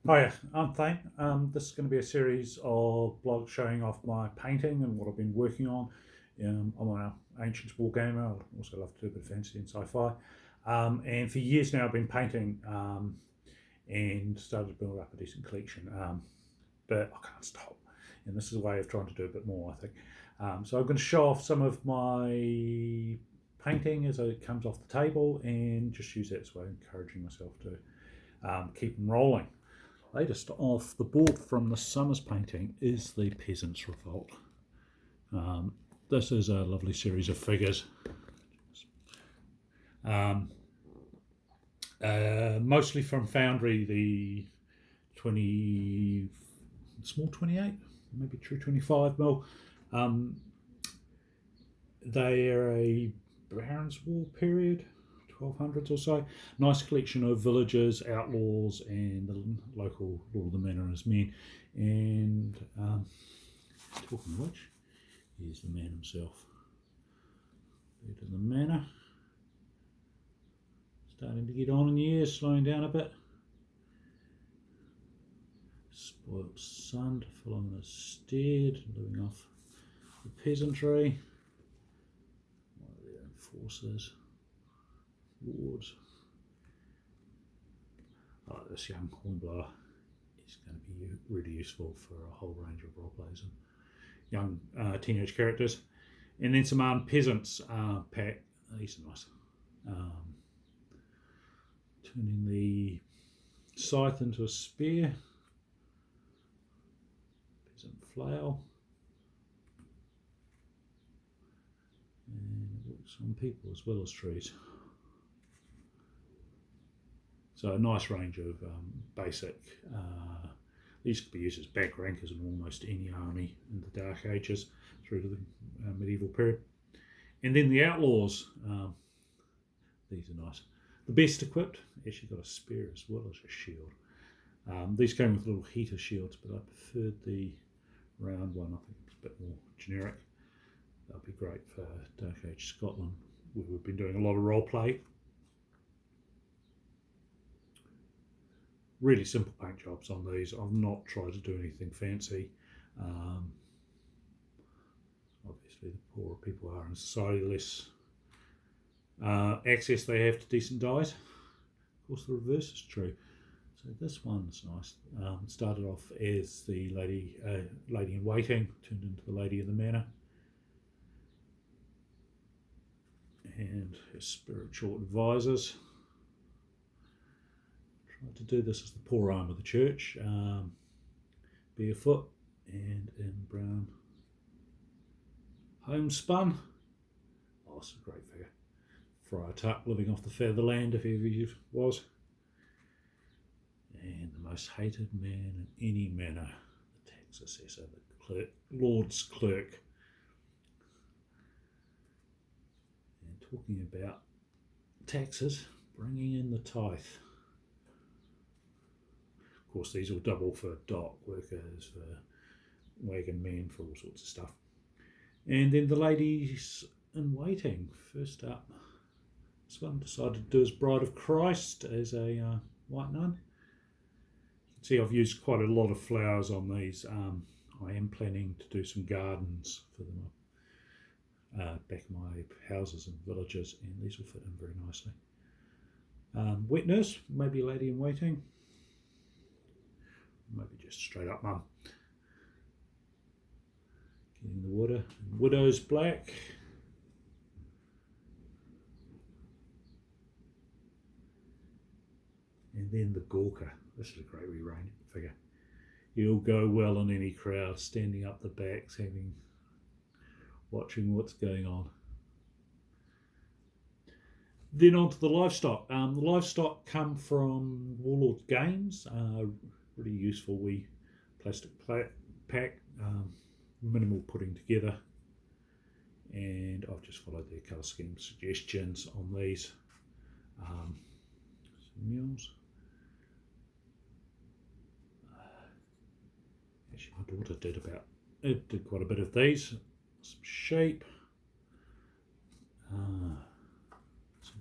Hiya, I'm Thane. This is going to be a series of blogs showing off my painting and what I've been working on. I'm an ancient wargamer. I also love to do a bit of fantasy and sci-fi. And for years now I've been painting and started to build up a decent collection. But I can't stop. And this is a way of trying to do a bit more, I think. So I'm going to show off some of my painting as it comes off the table and just use that as a way of encouraging myself to keep them rolling. Latest off the board from the summer's painting is the Peasants Revolt. This is a lovely series of figures, mostly from Foundry, the 20 small 28, maybe true 25 mil. They are a Barons' War period, 1200s or so. Nice collection of villagers, outlaws, and the local Lord of the Manor and his men. And talking of which, here's the man himself. Lord of the Manor. Starting to get on in years, slowing down a bit. Spoilt son to follow in his stead, living off the peasantry. One of their enforcers. Wards. This young hornblower is going to be really useful for a whole range of role players and young teenage characters. And then some armed peasants pack. These are nice. Turning the scythe into a spear. Peasant flail. And it works on people as well as trees. So a nice range of basic, these could be used as back rankers in almost any army in the Dark Ages through to the medieval period. And then the outlaws, these are nice. The best equipped, actually got a spear as well as a shield. These came with little heater shields, but I preferred the round one. I think it's a bit more generic. That'll be great for Dark Age Scotland, where we've been doing a lot of role play. Really simple paint jobs on these. I've not tried to do anything fancy. Obviously, the poorer people are in society, less access they have to decent dyes. Of course, the reverse is true. So this one's nice. It started off as the lady in waiting, turned into the lady of the manor, and her spiritual advisors. Tried to do this as the poor arm of the church, barefoot and in brown homespun. Oh, it's a great figure. Friar Tuck living off the featherland, if ever he was. And the most hated man in any manor, the tax assessor, the clerk, Lord's clerk. And talking about taxes, bringing in the tithe. Of course, these will double for dock workers, for wagon men, for all sorts of stuff. And then the ladies in waiting. First up, this one decided to do as Bride of Christ as a white nun. You can see I've used quite a lot of flowers on these. I am planning to do some gardens for them back in my houses and villages, and these will fit in very nicely. Wet nurse, maybe a lady in waiting. Maybe just straight up mum. Getting the water. Widow's black. And then the Gawker. This is a great re-range figure. He'll go well in any crowd, standing up the backs, watching what's going on. Then on to the livestock. The livestock come from Warlord Games. Really useful wee plastic pack, minimal putting together, and I've just followed their colour scheme suggestions on these. Some mules. Actually, my daughter did quite a bit of these. Some sheep, some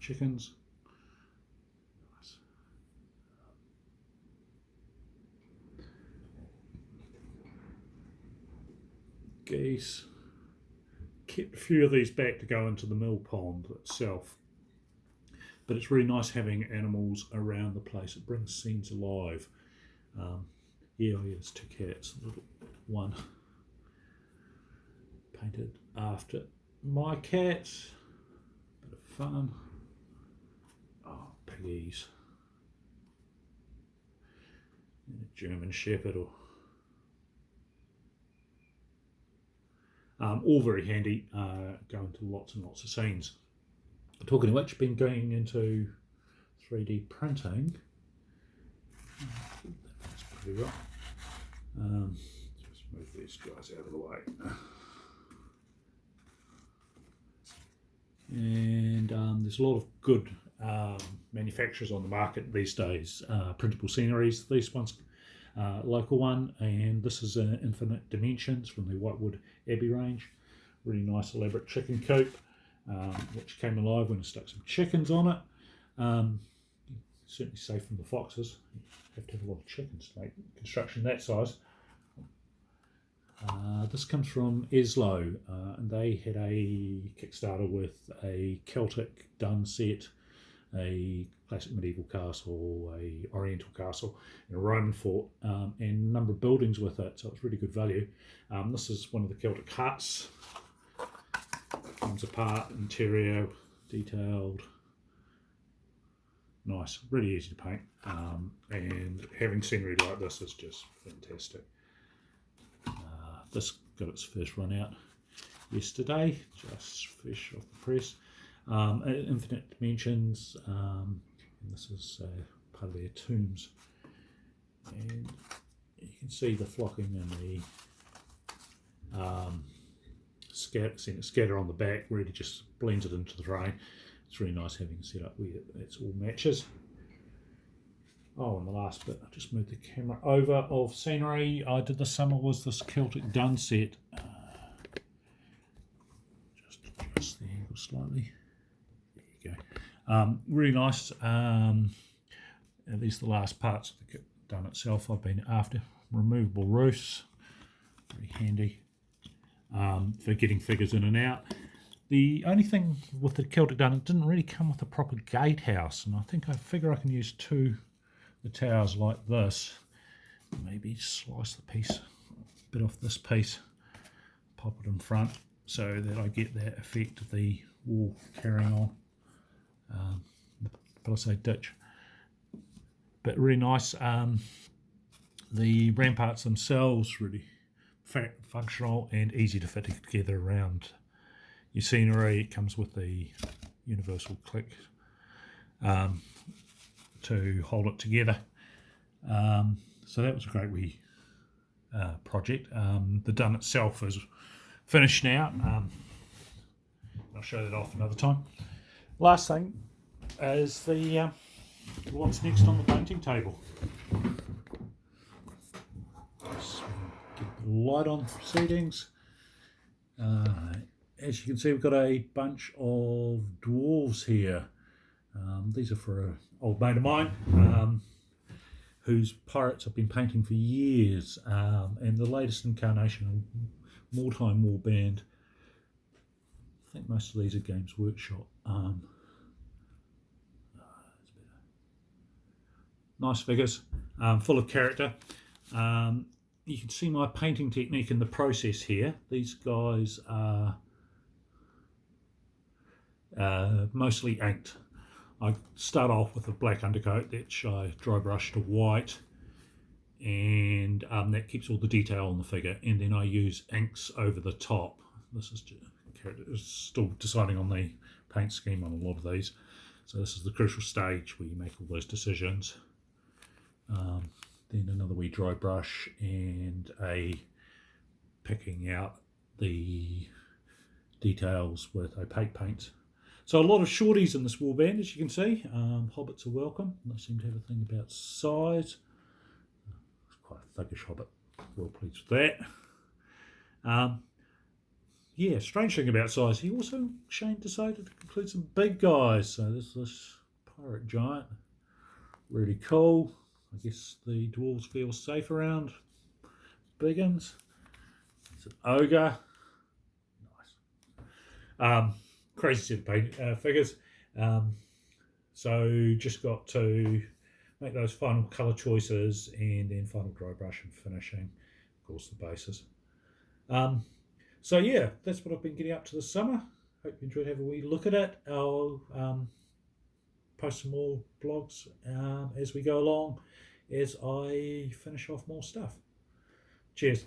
chickens. geese. Kept a few of these back to go into the mill pond itself. But it's really nice having animals around the place. It brings scenes alive. Yeah, there's two cats. A little one painted after my cat. Bit of fun. Oh, piggies. And a German Shepherd. All very handy. Go into lots and lots of scenes. Talking of which, been going into 3D printing. That's pretty right. Just move these guys out of the way. And there's a lot of good manufacturers on the market these days. Printable sceneries. These ones, local one, and this is Infinite Dimensions from the Whitewood Abbey range. Really nice elaborate chicken coop. Which came alive when I stuck some chickens on it. Certainly safe from the foxes. You have to have a lot of chickens to make construction that size. This comes from Eslo, and they had a Kickstarter with a Celtic dun set, a classic medieval castle, a oriental castle, and a Roman fort, and a number of buildings with it, so it's really good value. This is one of the Celtic huts. Comes apart, interior, detailed, nice, really easy to paint, and having scenery like this is just fantastic. This got its first run out yesterday, just fresh off the press. Infinite Dimensions, and this is part of their tombs, and you can see the flocking and the scatter on the back really just blends it into the terrain. It's really nice having it set up where it's all matches. Oh, and the last bit, I just moved the camera over of scenery I did this summer was this Celtic dun set. Just adjust the angle slightly. There you go. Really nice. At least the last parts of the dun itself I've been after. Removable roofs, very handy. For getting figures in and out. The only thing with the Celtic dun, it didn't really come with a proper gatehouse, and I figure I can use the towers like this. Maybe slice the piece, a bit off this piece, pop it in front, so that I get that effect of the wall carrying on. The palisade ditch, but really nice. The ramparts themselves really functional and easy to fit together around your scenery. It comes with the universal click to hold it together. So that was a great wee project. The dun itself is finished now. I'll show that off another time. Last thing is the what's next on the painting table. Get the light on proceedings. As you can see, we've got a bunch of dwarves here. These are for an old mate of mine whose pirates I've been painting for years, and the latest incarnation of Wartime Warband. I think most of these are Games Workshop. Nice figures, full of character. You can see my painting technique in the process here. These guys are mostly inked. I start off with a black undercoat that I dry brush to white, and that keeps all the detail on the figure, and then I use inks over the top. This is still deciding on the paint scheme on a lot of these, so this is the crucial stage where you make all those decisions. Then another wee dry brush and a picking out the details with opaque paints. So a lot of shorties in this warband, as you can see. Hobbits are welcome. They seem to have a thing about size. It's quite a thuggish hobbit. Well pleased with that. Yeah, strange thing about size. He also, Shane decided to include some big guys. So there's this pirate giant. Really cool. I guess the dwarves feel safe around big uns. It's an ogre. Nice. Crazy set of paint figures. So just got to make those final colour choices and then final dry brush and finishing, of course, the bases. So yeah, that's what I've been getting up to this summer. Hope you enjoyed having a wee look at it. I'll post some more blogs as we go along as I finish off more stuff. Cheers.